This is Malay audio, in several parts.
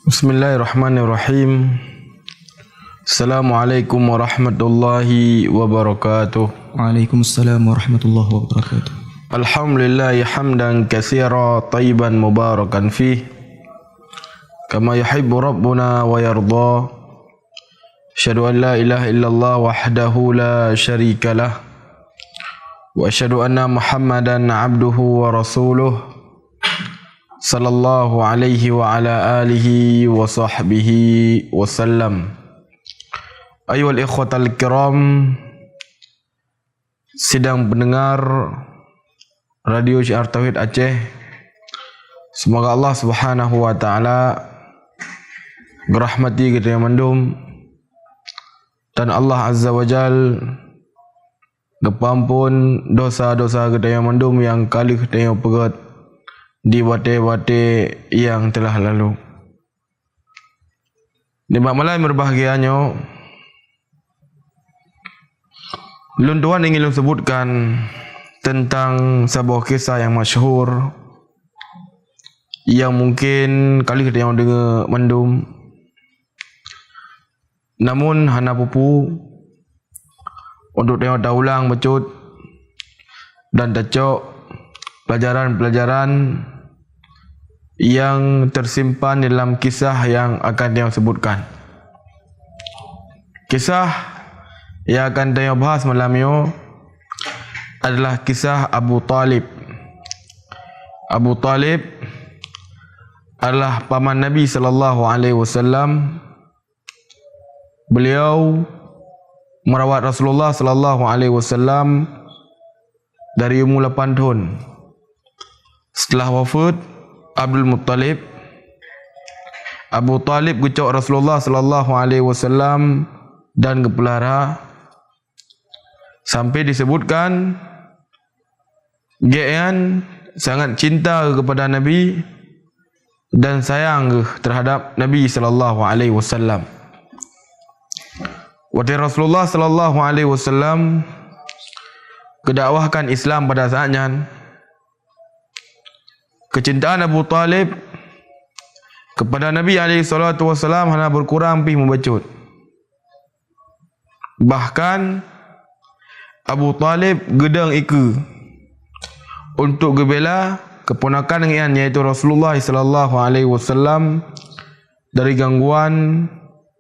Bismillahirrahmanirrahim. Assalamualaikum warahmatullahi wabarakatuh. Waalaikumsalam warahmatullahi wabarakatuh. Alhamdulillahi hamdan katsira tayyiban mubarakan fih kama yuhibbu rabbuna wa yarda. Asyhadu an la ilaha illallah wahdahu la syarika lah wa asyhadu anna Muhammadan abduhu wa rasuluh sallallahu alaihi wa ala alihi wa sahbihi wasallam. Ayyuhal ikhwatal kiram, sidang pendengar Radio Syiar Tauhid Aceh, semoga Allah Subhanahu wa taala berahmati kita yang mendum dan Allah Azza wa Jal gepampun dosa-dosa kita yang mendum yang kali kita yang pegat di wate-wate yang telah lalu. Di malam berbahagianya, Lun Tuan ingin sebutkan tentang sebuah kisah yang masyhur yang mungkin kali kita yang dengar mendum, namun hana pupu untuk tengok ulang becut dan tecok pelajaran-pelajaran yang tersimpan dalam kisah yang akan dia sebutkan. Kisah yang akan dia bahas malam ini adalah kisah Abu Talib. Abu Talib adalah paman Nabi sallallahu alaihi wasallam. Beliau merawat Rasulullah sallallahu alaihi wasallam dari umur 8 tahun. Setelah wafat Abdul Muttalib, Abu Talib gecok Rasulullah sallallahu alaihi wasallam dan gepelihara sampai disebutkan Gian sangat cinta kepada Nabi dan sayang terhadap Nabi sallallahu alaihi wasallam. Waktu Rasulullah sallallahu alaihi wasallam kedakwahkan Islam pada saatnya, kecintaan Abu Talib kepada Nabi SAW hanya berkurang pih membecut. Bahkan Abu Talib gedang iku untuk gebela keponakan dengan yaitu Rasulullah SAW dari gangguan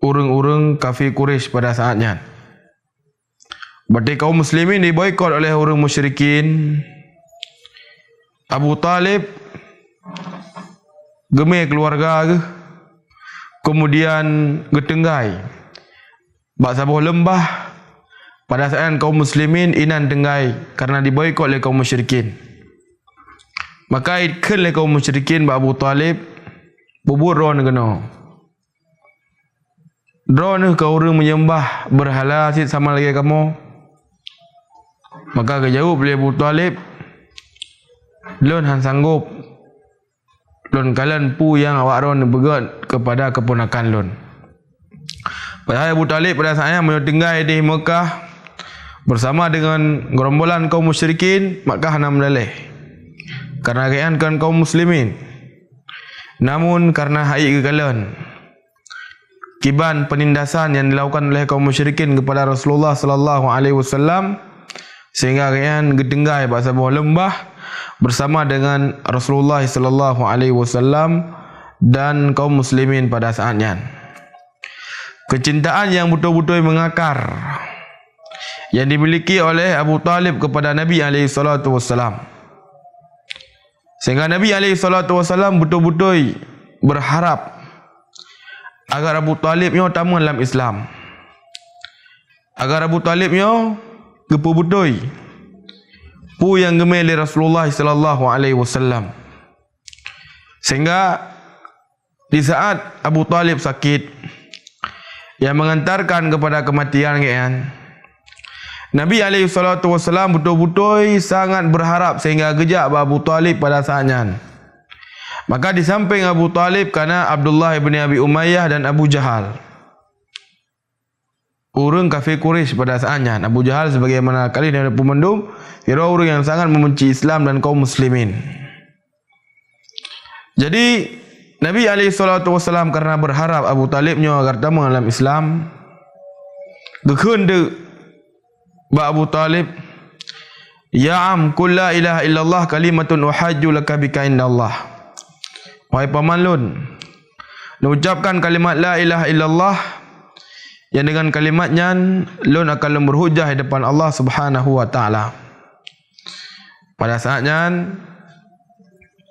urang-urang kafir Quraisy pada saatnya. Berarti kaum muslimin diboikot oleh orang musyrikin. Abu Talib gemeh keluarga ke, kemudian getenggai bak sabuh lembah pada saat kaum muslimin inan tenggai karena diboikot oleh kaum musyrikin. Maka ikut oleh kaum musyrikin bak Abu Talib bubur ron kena. Ron ke orang menyembah berhala sit sama lagi kamu. Maka kejauh oleh Abu Talib, lun han sanggup lun kalian pu yang awak ron begat kepada keponakan lun. Padahal Abu Talib pada saatnya menytinggai di Mekah bersama dengan gerombolan kaum musyrikin, maka hana meleleh karena keadaan kaum muslimin. Namun karena haid kekalian kiban penindasan yang dilakukan oleh kaum musyrikin kepada Rasulullah sallallahu alaihi wasallam, sehingga keadaan gedenggai pada sebuah lembah bersama dengan Rasulullah sallallahu alaihi wasallam dan kaum muslimin pada saatnya. Kecintaan yang betul-betul mengakar yang dimiliki oleh Abu Talib kepada Nabi alaihi salatu wasallam, sehingga Nabi alaihi salatu wasallam betul-betul berharap agar Abu Talib nyo tamu dalam Islam, agar Abu Talib nyo gepu-betul pu yang gemeli Rasulullah sallallahu alaihi wasallam. Sehingga di saat Abu Talib sakit yang mengantarkan kepada kematian kan, Nabi alaihi salatu wasallam betul-betul sangat berharap sehingga gejak Abu Talib pada saatnya. Maka di samping Abu Talib karena Abdullah bin Abi Umayyah dan Abu Jahal, orang kafir Quraisy pada saatnya. Abu Jahal sebagaimana kali dari pemendung, orang yang sangat membenci Islam dan kaum muslimin. Jadi Nabi SAW karena berharap Abu Talibnya agar terima dalam Islam, gekun de ba Abu Talib, ya am qul la ilaha illallah kalimatun uhajju laka bika indallah. Wahai paman lun, ucapkan kalimat la ilaha illallah yang dengan kalimatnya lun akan berhujah di depan Allah Subhanahu wa taala. Pada saatnya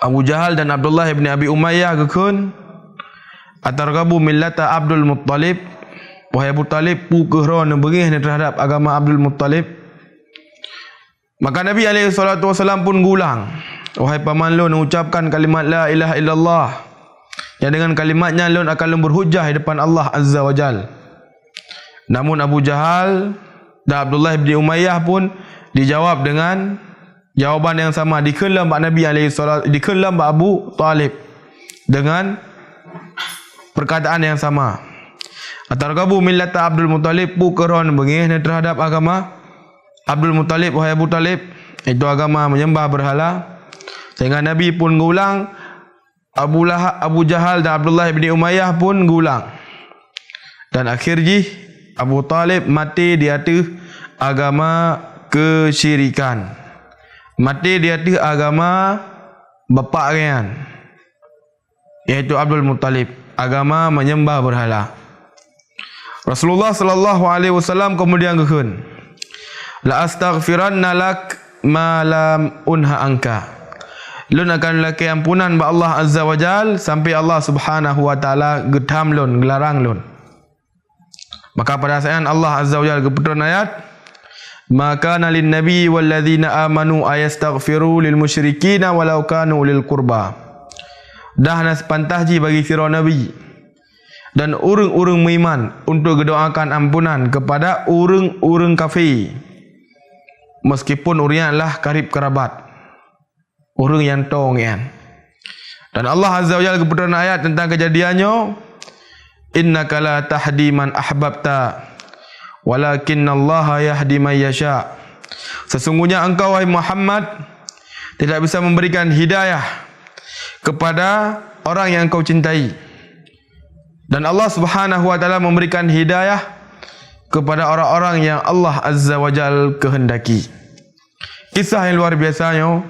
Abu Jahal dan Abdullah bin Abi Umayyah gekun atargabu millata Abdul Muttalib. Wahai Abu Talib, pu kehron bengih terhadap agama Abdul Muttalib. Maka Nabi SAW pun gulang, wahai paman lun, ucapkan kalimat la ilaha illallah yang dengan kalimatnya lun akan berhujah di depan Allah Azza wa Jal. Namun Abu Jahal dan Abdullah bin Umayyah pun dijawab dengan jawaban yang sama, dikelam Nabi SAW, dikelam Abu Talib dengan perkataan yang sama. Atargabu millata Abdul Muttalib, pu kehron bengih terhadap agama Abdul Muttalib. Wahai Abu Talib, itu agama menyembah berhala. Sehingga Nabi pun ngulang, Abu Jahal dan Abdullah bin Umayyah pun ngulang. Dan akhirnya Abu Talib mati di atas agama kesyirikan, mati di atas agama bapa rian, iaitu Abdul Muttalib, agama menyembah berhala. Rasulullah sallallahu alaihi wasallam kemudian gekun, la astaghfiranna lak ma lam unha anka. Lun akan laki ampunan ba Allah Azza wa Jal sampai Allah Subhanahu wa taala getham lun, gelarang lun. Maka pada saat Allah Azza wa Jal keputusan ayat, maka nalin nabi wal ladzina amanu ayastaghfiru lil musyrikin walau kanu lil qurba. Dah nas pantahji bagi sira nabi dan urang-urang beriman untuk berdoakan ampunan kepada urang-urang kafir, meskipun orang lah karib kerabat, orang yang tongian. Dan Allah Azza wa Jalla keputusan ayat tentang kejadiannya, innaka la tahdi man ahbabta walakinnallaha yahdi man yasha. Sesungguhnya engkau wahai Muhammad tidak bisa memberikan hidayah kepada orang yang engkau cintai, dan Allah Subhanahu wa taala memberikan hidayah kepada orang-orang yang Allah Azza wa Jal kehendaki. Kisah yang luar biasanya,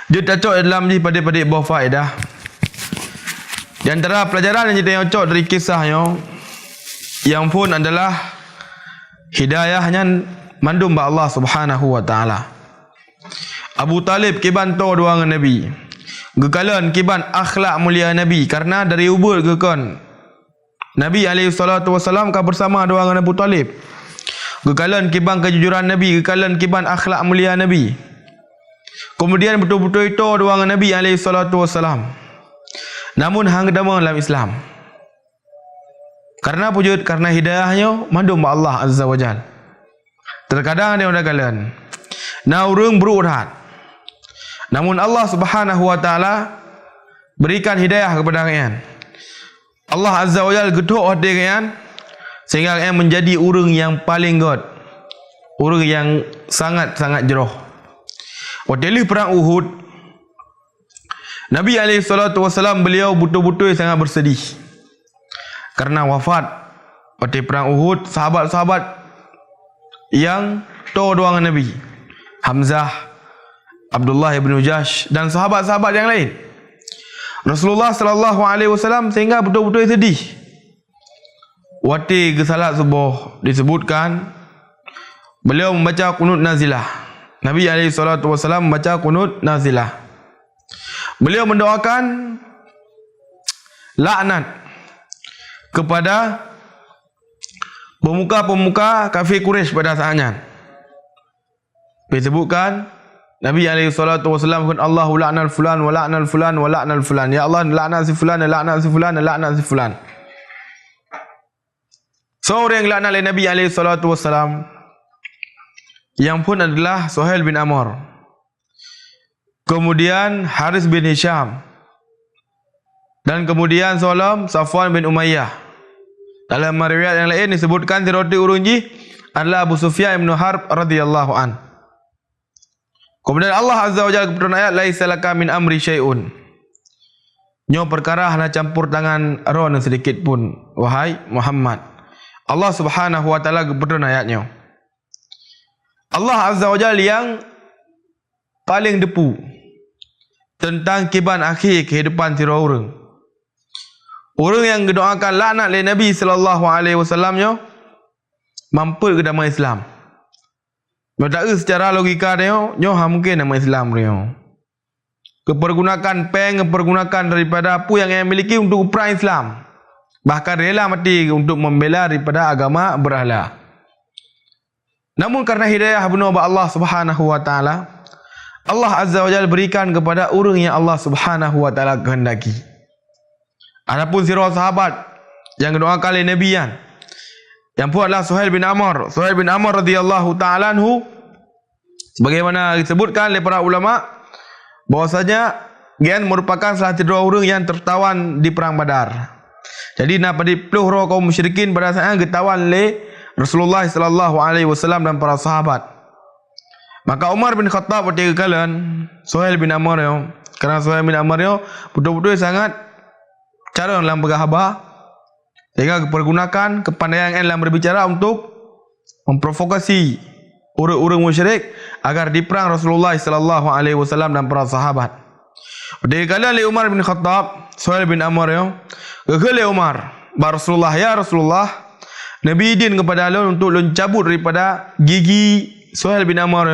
dia cocok dalam ni pada-pada bawah faedah. Di antara pelajaran yang kita cocok dari kisahnya, yang pun adalah hidayahnya mandum ba Allah Subhanahu wa taala. Abu Talib kiban to dua dengan Nabi. Gekalan kiban akhlak mulia Nabi, karena dari ubul gekon Nabi SAW ka bersama dua dengan Abu Talib. Gekalan kiban kejujuran Nabi, gekalan kiban akhlak mulia Nabi. Kemudian betul-betul itu dua dengan Nabi SAW. Namun hang dama dalam Islam. Karena wujud, karena hidayahnya mandum Allah Azza wa Jal. Terkadang dia kalian na urang berurat, namun Allah Subhanahu wa taala berikan hidayah kepada kalian. Allah Azza wa Jalla getuk hati kalian sehingga kalian menjadi orang yang paling god, orang yang sangat-sangat jeroh. Waktu perang Uhud, Nabi SAW beliau betul-betul sangat bersedih karena wafat waktu perang Uhud sahabat-sahabat yang doa Nabi, Hamzah, Abdullah bin Ujash dan sahabat-sahabat yang lain. Rasulullah sallallahu alaihi wasallam sehingga betul-betul sedih. Waktu ke salat subuh disebutkan beliau membaca kunut nazilah. Nabi alaihi salatu wasallam membaca kunut nazilah. Beliau mendoakan laknat kepada pemuka-pemuka kafir Quraisy pada saatnya. Disebutkan Nabi SAW kan Allahu la'nal fulan wa la'nal fulan wa la'nal fulan. Ya Allah, laknat si fulan, laknat si fulan, laknat si fulan. Seorang yang laknat oleh Nabi SAW yang pun adalah Suhail bin Amr, kemudian Haris bin Hisham, dan kemudian Safwan bin Umayyah. Dalam riwayat yang lain disebutkan tiroti urunji adalah Abu Sufyan bin Harb radhiyallahu an. Kemudian Allah Azza wa Jalla berfirman ayat laisa laka min amri syai'un. Nyo perkara hana campur tangan ron sedikit pun, wahai Muhammad. Allah Subhanahu wa taala gepedon ayatnya. Allah Azza wa Jalla yang paling depu tentang kiban akhir kehidupan sira urang. Orang yang doakan laknat oleh Nabi sallallahu alaihi wasallam mampu ke dalam Islam. Kalau tak secara logika dia, mungkin nama Islam dia. Kepergunakan kepergunakan daripada apa yang miliki untuk perang Islam. Bahkan rela mati untuk membela daripada agama berhala. Namun karena hidayah benar Allah Subhanahu wa taala, Allah Azza wa Jalla berikan kepada orang yang Allah Subhanahu wa taala kehendaki. Adapun sirah sahabat yang doakan oleh Nabi yang pun adalah Suhail bin Amr. Suhail bin Amr radhiyallahu ta'ala anhu, sebagaimana disebutkan oleh para ulama bahwasanya dia merupakan salah satu orang yang tertawan di perang Badar. Jadi pada peluru kaum musyrikin pada saat ditawan oleh Rasulullah sallallahu alaihi wasallam dan para sahabat. Maka Umar bin Khattab ketika kalian Suhail bin Amr kerana Suhail bin Amr betul-betul sangat cara dalam berkhabar, sehingga pergunakan kepandaian dalam berbicara untuk memprovokasi orang-orang musyrik agar diperang Rasulullah sallallahu alaihi wasallam dan para sahabat. Ketika kalian oleh Umar bin Khattab, Suhail bin Amr kekele Umar, Rasulullah, ya Rasulullah, Nabi izin kepada Allah untuk cabut daripada gigi Suhail bin Amr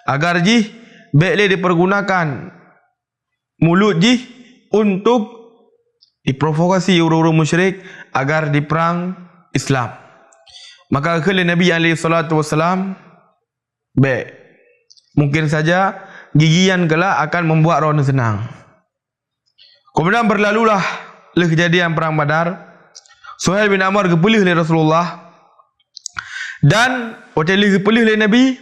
agar baiklah dipergunakan mulut untuk diprovokasi orang-orang musyrik agar diperang Islam. Maka kekele Nabi alaihi salatu wasalam, baik, mungkin saja gigian kelak akan membuat orang senang. Kemudian berlalulah kejadian perang Badar. Suhail bin Amr kepilih oleh Rasulullah dan kepilih oleh Nabi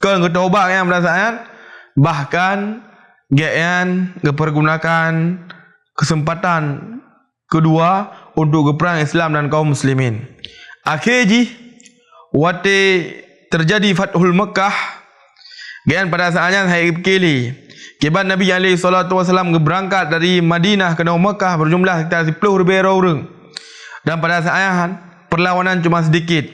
ke ketaubat yang berdasarkan, bahkan gian dipergunakan kesempatan kedua untuk perang Islam dan kaum muslimin. Akhirnya waktu terjadi Fathul Makkah, gian pada saatnya hari kali kiban Nabi alaihi salatu wasallam berangkat dari Madinah ke Makkah berjumlah sekitar 10,000 orang. Dan pada saat perlawanan cuma sedikit,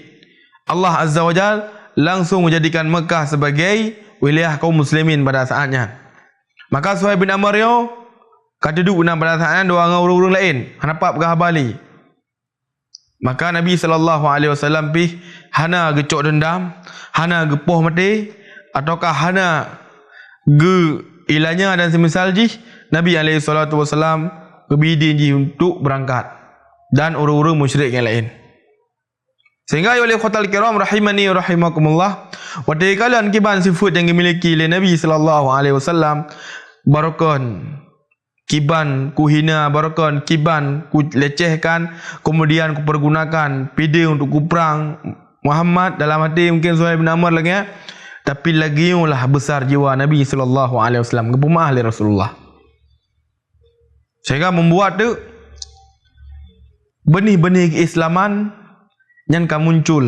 Allah Azza wa Jalla langsung menjadikan Makkah sebagai wilayah kaum muslimin pada saatnya. Maka Suhail bin Amr kata duduk pada saat dua orang-orang lain nampak berhabali. Maka Nabi sallallahu alaihi wasallam hana gecok dendam, hana gepoh mati, ataukah hana ilanya dan semisal Nabi alaihi salatu wasallam kebidin untuk berangkat dan orang-orang musyrik yang lain. Sehingga oleh khotal kiram rahimani rahimakumullah, waktu kalian kiban sifat yang dimiliki oleh Nabi sallallahu alaihi wasallam, barakon kiban ku hina, barakon kiban ku lecehkan, kemudian ku pergunakan pide untuk ku perang Muhammad, dalam hati mungkin Suhail bin Amr lagi tapi lagi lah besar jiwa Nabi sallallahu alaihi wasallam kepemah oleh Rasulullah, sehingga membuat tu benih-benih keislaman yang akan muncul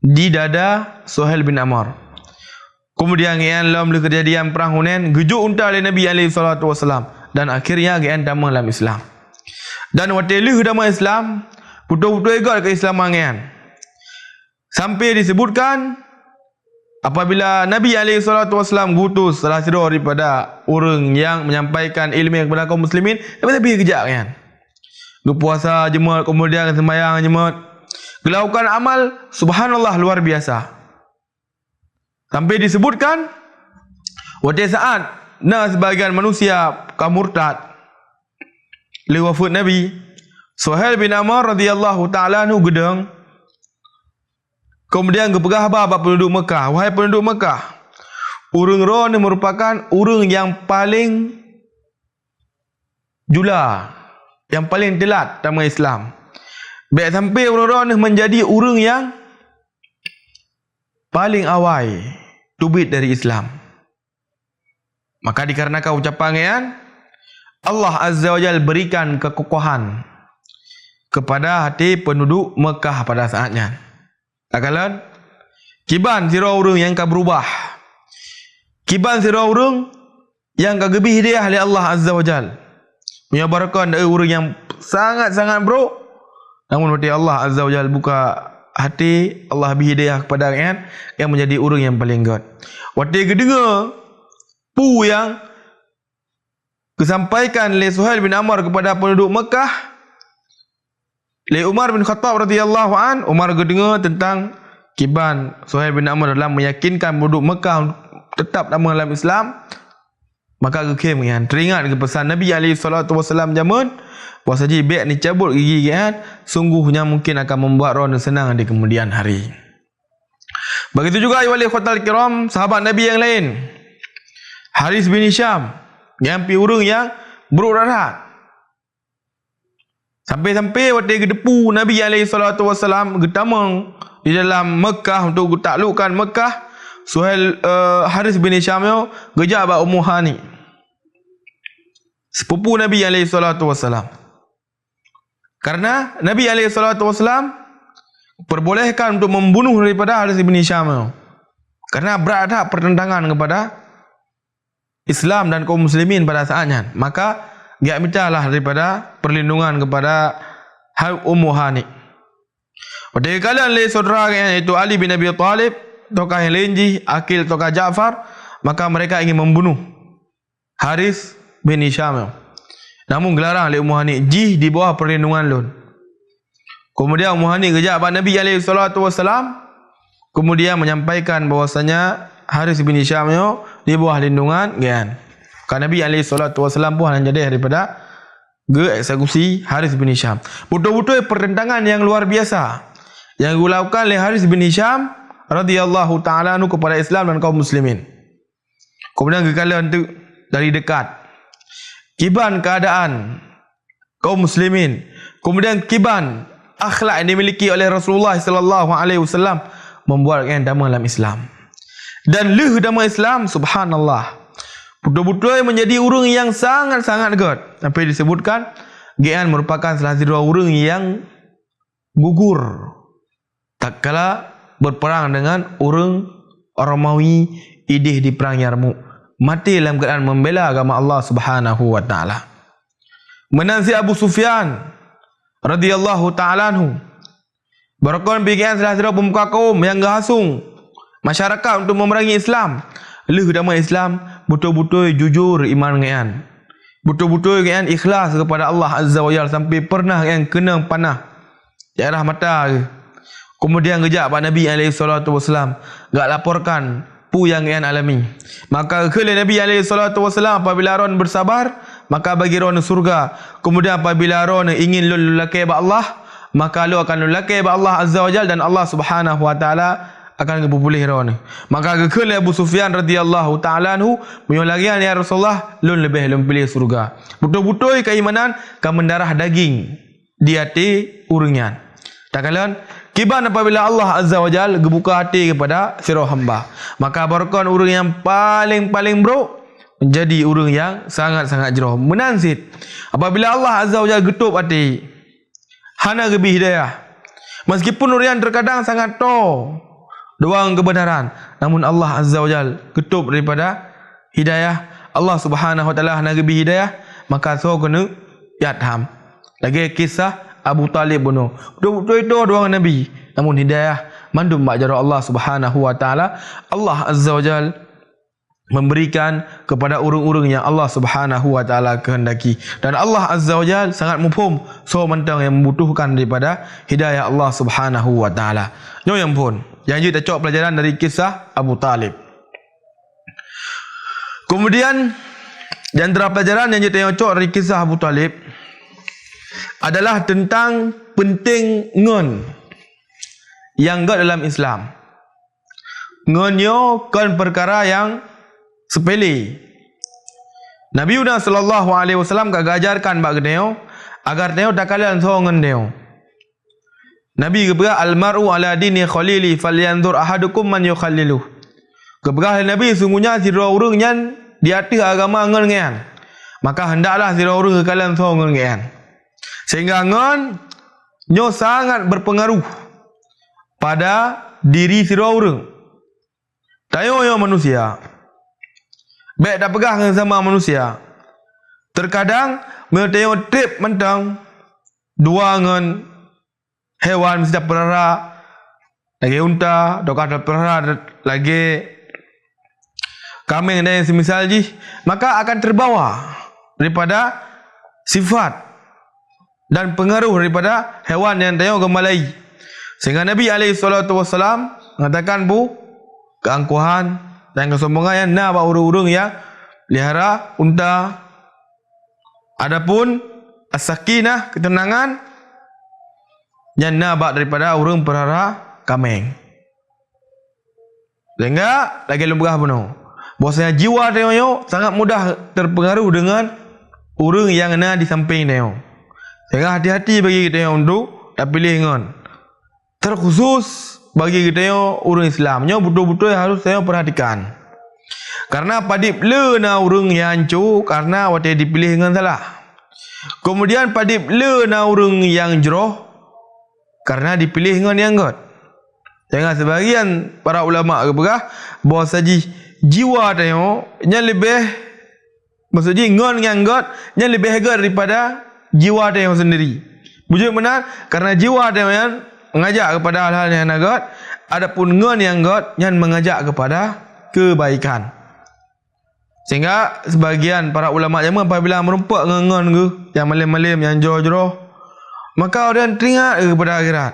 di dada Suhail bin Amr. Kemudian dalam kejadian perang Hunain gejuk unta oleh Nabi alaihi salatu wasallam dan akhirnya damai dalam Islam. Dan waktu dalam Islam betul-betul ikut keislaman sampai disebutkan apabila Nabi alaihi salatu wasallam ngutus salah satu daripada orang yang menyampaikan ilmu kepada kaum muslimin, tapi kejap berpuasa jemaat, kemudian sembahyang jemaat, melakukan amal subhanallah luar biasa. Sampai disebutkan waktu saat sebagian manusia kaum murtad lewafat Nabi, Suhail bin Amr radhiyallahu ta'ala anhu gedeng, kemudian kepegah bapa penduduk Mekah, wahai penduduk Mekah, orang ron merupakan orang yang paling jula, yang paling telat dalam Islam. Baik sampai orang-orang menjadi orang yang paling awal tubit dari Islam. Maka dikarenakan ucapan Allah Azza wa Jalla berikan kekokohan kepada hati penduduk Mekah pada saatnya. Takalan kiban sira orang yang akan berubah, kiban sira orang yang akan gebih hidayah oleh Allah Azza wa Jalla, punya barakah dari orang yang sangat-sangat buruk. Namun waktu Allah Azza wa Jalla buka hati, Allah beri hidayah kepada yang menjadi orang yang paling good. Waktu dia dengar pu yang kesampaikan oleh Suhail bin Amr kepada penduduk Mekah, oleh Umar bin Khattab radhiyallahu an, Umar dengar tentang kiban Suhail bin Amr dalam meyakinkan penduduk Mekah tetap dalam Islam, maka kekim kan teringat ke pesan Nabi alaihi salatu wasallam zaman bahawa saja biak ni cabut gigi kan, sungguhnya mungkin akan membuat orang senang di kemudian hari. Begitu juga ayuhal ikhwatal kiram, sahabat Nabi yang lain, Haris bin Hisham yang pi urang yang buruk rahat. Sampai-sampai waktu gedepu Nabi alaihi salatu wasallam getamang di dalam Mekah untuk taklukkan Mekah, Suhail Haris bin Hisham yo gejak ba Ummu Hani, sepupu Nabi alaihi salatu wasallam. Karena Nabi alaihi salatu wasallam perbolehkan untuk membunuh daripada Haris bin Hisham yo. Karena berat dah pertentangan kepada Islam dan kaum muslimin pada saatnya, maka dia mintalah daripada perlindungan kepada Ummu Hani. Pada kalian oleh saudara iaitu Ali bin Abi Talib, tokoh yang lain Akil tokoh Ja'far, maka mereka ingin membunuh Haris bin Hisham. Namun gelarang oleh Ummu Hani di bawah perlindungan lun. Kemudian Ummu Hani kejak pada Nabi alaihi salatu wasallam, kemudian menyampaikan bahwasanya Haris bin Hisham di bawah lindungan kan. Kan Nabi alaihi salatu wasallam pun hanya jadi daripada eksekusi Haris bin Hisham. Betul-betul pertentangan yang luar biasa yang dilakukan oleh Haris bin Hisham radhiyallahu taala anhu kepada Islam dan kaum muslimin. Kemudian kekalian itu dari dekat kiban keadaan kaum muslimin, kemudian kiban akhlak yang dimiliki oleh Rasulullah sallallahu alaihi wasallam membuat yang damai dalam Islam. Dan leh damai Islam, subhanallah, betul-betul menjadi orang yang sangat-sangat good. Sampai disebutkan gian merupakan salah satu orang yang gugur tak kala berperang dengan orang Romawi idih di perang Yarmuk, mati dalam keadaan membela agama Allah Subhanahu wa taala. Menansi Abu Sufyan radhiyallahu taala anhu, barakon bikin salah satu pemuka kaum yang gahasung masyarakat untuk memerangi Islam. Leh damai Islam, betul-betul jujur iman dengan, betul-betul dengan ikhlas kepada Allah Azza wa Jalla, sampai pernah yang kena panah daerah mata. Kemudian kejap Pak Nabi alaihi salatu wasallam gak laporkan pu yang alami. Maka kala Nabi alaihi salatu wasallam apabila ron bersabar, maka bagi ron surga. Kemudian apabila ron ingin lulaki ba Allah, maka lu akan lulaki ba Allah Azza wa Jalla, dan Allah Subhanahu wa taala akan kepulih ron. Maka kala Abu Sufyan radhiyallahu taala anhu menyolagian ya Rasulullah, lun lebih pilih surga. Betul-betul keimanan kan mendarah daging di hati urangnya. Tak kalian kiban apabila Allah Azza wa Jalla gebuka hati kepada sirah hamba, maka barakah orang yang paling buruk menjadi orang yang sangat-sangat jauh menansit. Apabila Allah Azza wa Jalla getup hati, hana gebi hidayah, meskipun orang terkadang sangat doang kebenaran, namun Allah Azza wa Jalla getup daripada hidayah, Allah Subhanahu wa taala hana gebi hidayah, maka so kena yatham. Lagi kisah Abu Talib bunuh. Betul-betul itu doang Nabi, namun hidayah mandum ba'jara Allah Subhanahu wa taala. Allah Azza wa Jalla memberikan kepada orang-orang yang Allah Subhanahu wa taala kehendaki, dan Allah Azza wa Jalla sangat mufhum so mentang yang membutuhkan daripada hidayah Allah Subhanahu wa taala. Nyo yang pun yang kita cok pelajaran dari kisah Abu Talib. Kemudian di antara pelajaran yang kita cok dari kisah Abu Talib adalah tentang penting ngon yang gak dalam Islam. Ngonyo kan perkara yang sepele. Nabi sallallahu alaihi wasallam gak gajarkan bak geneo agar neo tak kalian so ngendeo. Nabi gebra almaru ala dini khalili falyanzur ahadukum man yukhallilu. Gebra Nabi sungguhnya sira urang nyan di atas agama ngen, maka hendaklah sira urang kalian so ngen. Sehingga ngon nyo sangat berpengaruh pada diri sira urang. Tayo yo manusia baik tak pegang sama manusia, terkadang Mereka tengok trip mentang dua ngan hewan mesti perara lagi unta, dokar ada perara lagi kambing dan semisal ji, maka akan terbawa daripada sifat dan pengaruh daripada hewan yang tengok gemalai. Sehingga Nabi SAW mengatakan keangkuhan dan kesombongan yang nak urung-urung yang pelihara unta. Adapun as-sakinah, ketenangan yang nabak daripada urung perara kambing. Sehingga lagi lembagah penuh. Bahwasanya jiwa tengok sangat mudah terpengaruh dengan urung yang ada di samping tengok. Sehingga hati-hati bagi kita yang untuk tak pilih ngon. Terkhusus bagi kita yang urung Islamnya betul-betul harus saya perhatikan. Karena padip le na urung yang hancur karena waktu dipilih dengan salah. Kemudian padip le na urung yang jeroh karena dipilih dengan yang god. Jangan sebagian para ulama kata bahawa saji jiwa tengok yang lebih maksudnya ngon yang god yang lebih hebat daripada jiwa tengok sendiri. Bujur benar karena jiwa tengok yang mengajak kepada hal-hal yang god, adapun ngon yang god yang mengajak kepada kebaikan. Sehingga sebagian para ulama jaman apabila merumpak ngon ke yang malim-malim yang jauh-jauh, maka orang teringat kepada akhirat.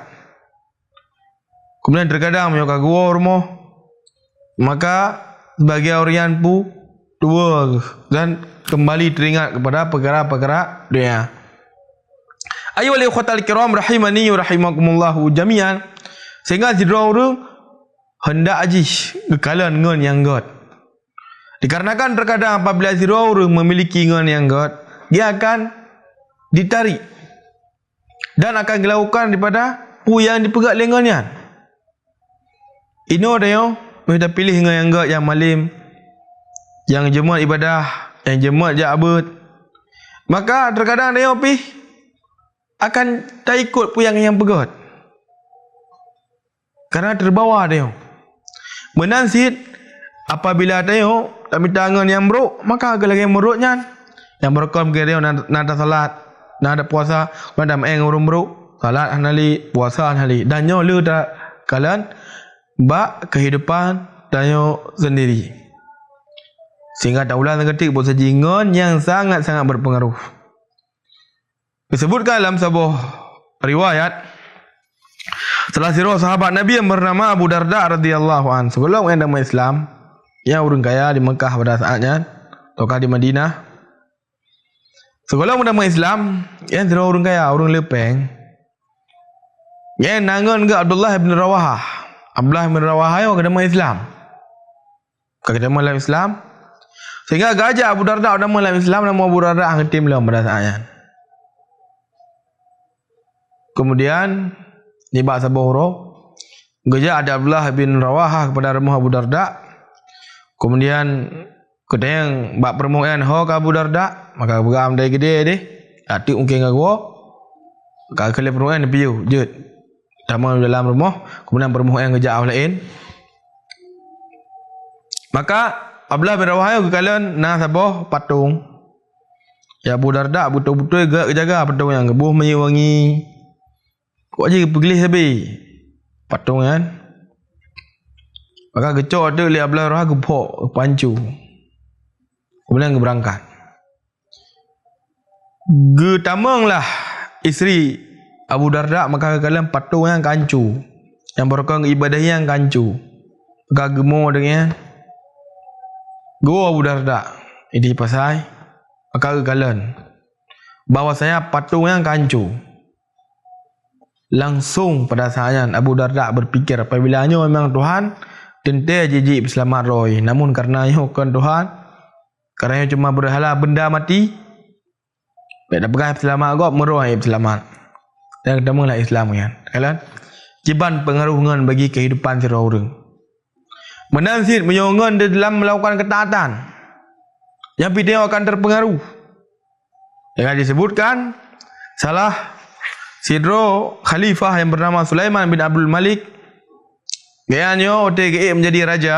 Kemudian terkadang menyokak gua rumah, maka sebagian orang pun tua dan kembali teringat kepada perkara-perkara dunia. Ayyuhal ikhwatal kiram rahimani wa rahimakumullahu jami'an. Sehingga jidra orang hendak aji kekalan ngon yang god. Dikarenakan terkadang apabila jidra orang memiliki ngon yang god, dia akan ditarik dan akan dilakukan daripada pu yang dipegat lengannya. Ino dia kita pilih ngon yang god yang malim, yang jemaat ibadah, yang jemaat jabut. Maka terkadang dia pi akan tak ikut pu yang pegat. Karena terbawa dia. Menansit apabila dia tak minta ngon yang buruk, maka agak lagi buruknya. Yang berkam ke dia nak ada salat, nak ada puasa, nak ada main urung buruk, salat hanali, puasa hanali. Dan nyo lu tak kalian bak kehidupan danyo sendiri. Sehingga tak ulang ketik buat sejingon yang sangat-sangat berpengaruh. Disebutkan dalam sebuah riwayat salah sirah sahabat Nabi yang bernama Abu Darda radhiyallahu an, sebelum agama Islam, yang orang kaya di Mekah pada saatnya atau di Madinah. Sebelum agama Islam, yang sirah orang kaya, orang lepeng, yang nangon ke Abdullah bin Rawahah. Abdullah bin Rawahah yang agama Islam. Agama Islam. Sehingga gajah Abu Darda agama Islam, nama Abu Darda ngetim lah pada saatnya. Kemudian di bab Sabahuro, gajah ada Abdullah bin Rawahah kepada rumah Abu Darda. Kemudian keteng bab permohonan ho ke Abu Darda, maka bergam dari gede deh. Atik mungkin aku. Kalau kali permohonan piu, jut. Tamu dalam rumah, kemudian permohonan gajah orang lain. Maka Abdullah bin Rawahah kekalian na sabah patung. Ya Abu Darda betul-betul jaga patung yang gebuh menyewangi. Kok aja pergelih habis patung kan. Maka gecok tu li Abdullah Rawahah gepok pancu. Kemudian berangkat. Getamanglah isteri Abu Darda, maka kekalian patung yang kancu. Yang berkong ibadah yang kancu. Maka gemuk dengan Go Abu Darda ini pasai maka kekalian bahawa saya patung yang kancu. Langsung pada saatnya Abu Darda berfikir apabila hanya memang Tuhan tentu jijik selamat roy, namun karena bukan Tuhan, karena cuma berhala benda mati, tak pegang selamat agak meroh selamat. Dan ketemulah Islam kan. Kalian jiban pengaruhan bagi kehidupan seorang. Menansit menyongon dalam melakukan ketaatan yang video akan terpengaruh. Yang disebutkan salah sidro khalifah yang bernama Sulaiman bin Abdul Malik, gayanyo OTGE menjadi raja,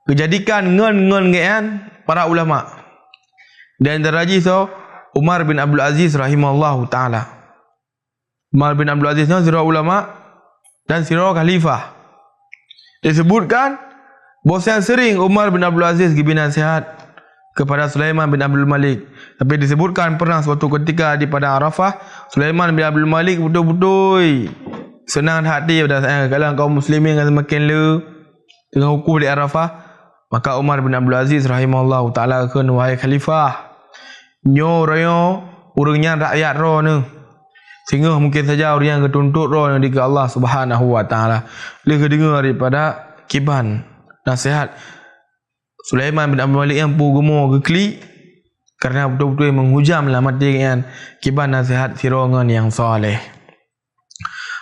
kejadikan ngon-ngon gayan para ulama. Dan raja so Umar bin Abdul Aziz rahimahullahu ta'ala. Umar bin Abdul Aziz ni sirah ulama dan sirah khalifah. Disebutkan bahawa sering Umar bin Abdul Aziz pergi nasihat kepada Sulaiman bin Abdul Malik. Tapi disebutkan pernah suatu ketika di padang Arafah, Sulaiman bin Abdul Malik betul-betul senang hati pada kalau kaum muslimin yang semakin le dengan hukum di Arafah. Maka Umar bin Abdul Aziz rahimahullah ta'ala kata, wahai khalifah, nyo rayo urangnya rakyat roh ni. Sehingga mungkin saja orang yang ketuntut roh yang di Allah Subhanahu wa taala. Dia kedengar daripada kiban nasihat Sulaiman bin Abdul Malik yang gemuk gekli kerana betul-betul menghujam lah mati dengan kiban nasihat sirongan yang soleh.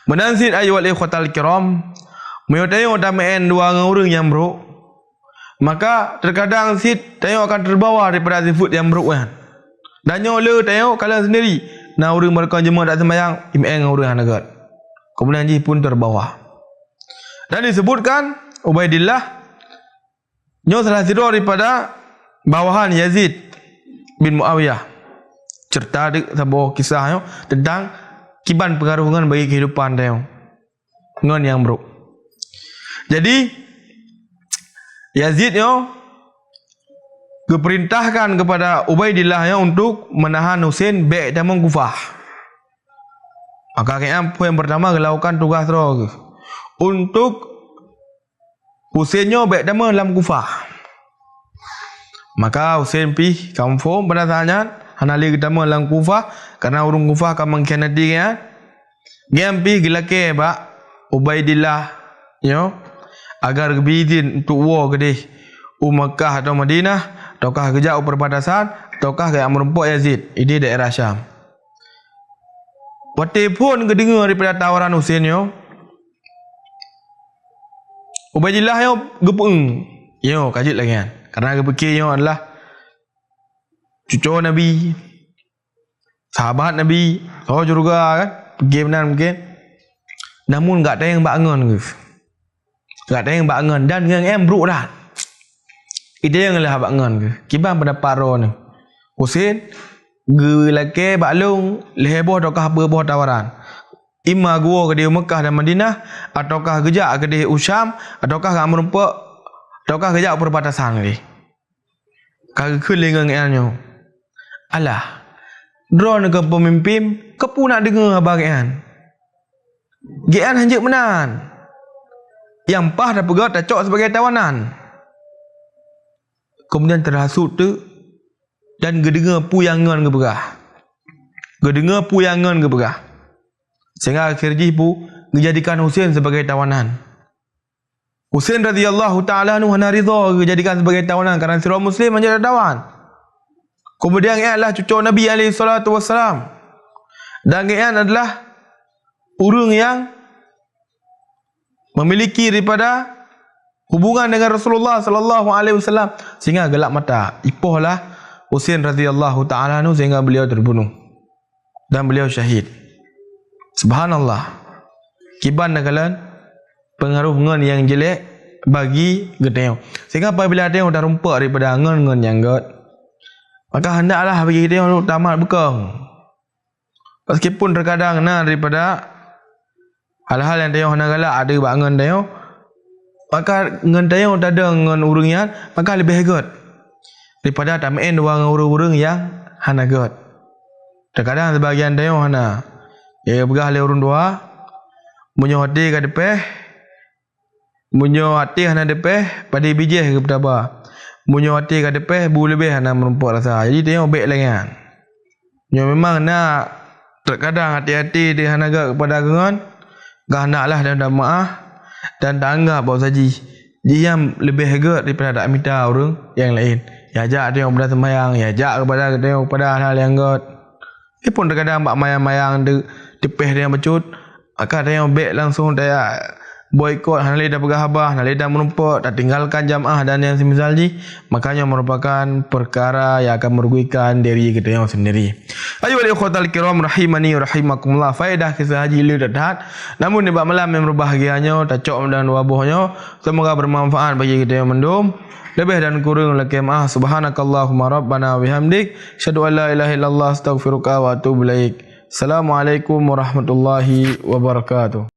Menansit ayu wal ikhwatal kiram, menyotayong damain dua orang yang buruk. Maka terkadang sid tayong akan terbawa daripada sifat yang buruk kan. Dan nyola tayong kalian sendiri. Nah orang mereka jemaah tak sembahyang, imeng orang hanagat. Kemudian ji pun terbawa. Dan disebutkan Ubaidillah nyo salah satu daripada bawahan Yazid bin Muawiyah. Cerita sebuah kisah tentang kiban pengaruhan bagi kehidupan tayong ngon yang buruk. Jadi Yazid diperintahkan kepada Ubaidillah untuk menahan Husain baik dalam Kufah. Maka yang pertama melakukan tugas roh untuk Husain baik dalam Kufah. Maka Husain pi kampung berdasarnya hanali ketemu dalam Kufah karena orang Kufah akan mengkhianati kan. Dia pi gelake ba Ubaidillah agar berizin untuk war ke Makkah atau Madinah, ataukah kejap perbatasan, ataukah ke merumpuk Yazid. Ini daerah Syam. Waktu pun kedengar daripada tawaran Husain Ubaidillah gepeng. Kajit lagi kan. Karena kepikir adalah cucu Nabi, sahabat Nabi, so juga kan. Pergi benar mungkin. Namun tak ada yang bangun ke. Tak ada yang bangun dan yang buruk dah. Itu yang lah bangun ke. Kiban pada paro ni. Husain gelake baklung leheboh ataukah apa boh tawaran. Ima gua ke di Mekah dan Madinah ataukah kejak ke di Usyam ataukah ke merumpuk ataukah kejak perbatasan ni. Kagak kelingan nganyo. Alah. Drone ke pemimpin kepu nak dengar bagian. Gian hanjek menan. Yang pah dah pegat tak cok sebagai tawanan. Kemudian terhasut tu dan gedengar puyangan ke begah. Gedengar puyangan ke begah. Sehingga akhirnya pu dijadikan Husain sebagai tawanan. Husain radhiyallahu taala anhu hana ridha dijadikan sebagai tawanan kerana sirah Muslim menjadi tawan. Kemudian ia adalah cucu Nabi alaihi salatu wassalam. Dan ia adalah orang yang memiliki daripada hubungan dengan Rasulullah sallallahu alaihi wasallam sehingga gelap mata. Ipohlah Husain radhiyallahu taala anhu sehingga beliau terbunuh dan beliau syahid. Subhanallah. Kiban nagalan pengaruh ngan yang jelek bagi geteo. Sehingga apabila dia dah rumpak daripada ngan yang get, maka hendaklah bagi dia tamat bekang. Meskipun terkadang daripada hal-hal yang dia nak galak ada bangun dia, maka ngan dia tak ada ngan urungan, maka lebih hebat daripada tamain dua orang-orang yang hana god. Terkadang sebagian dia hana ya begah le urun dua munyo hati ka depeh, munyo hati hana depeh pada bijih ke betapa, munyo hati ka depeh bu lebih hana merumpuk rasa. Jadi dia baik lagi kan. Yo memang nak terkadang hati-hati dia hana gak kepada gengan. Gak naklah dan dah maaf dan tak anggap bahawa saji dia yang lebih hebat daripada tak minta orang yang lain. Ya ajak dia kepada sembahyang, ya ajak kepada dia kepada hal-hal yang god. Dia pun terkadang bak mayang-mayang depeh dia becut, maka dia yang baik langsung dia boikot hanali dah pegah habah, hanali dah merumpuk, dah tinggalkan jamaah dan yang semisal ji, makanya merupakan perkara yang akan merugikan diri kita yang sendiri. Ayyuhal ikhwatal kiram rahimani rahimakumullah. Faedah kisah haji lu dadat, namun di malam yang berbahagianya, tacok dan wabuhnya, semoga bermanfaat bagi kita yang mendum. Lebih dan kurang laki maaf. Subhanakallahumma rabbana bihamdik. Asyhadu an la ilaha illallah astaghfiruka wa atubu ilaik. Assalamualaikum warahmatullahi wabarakatuh.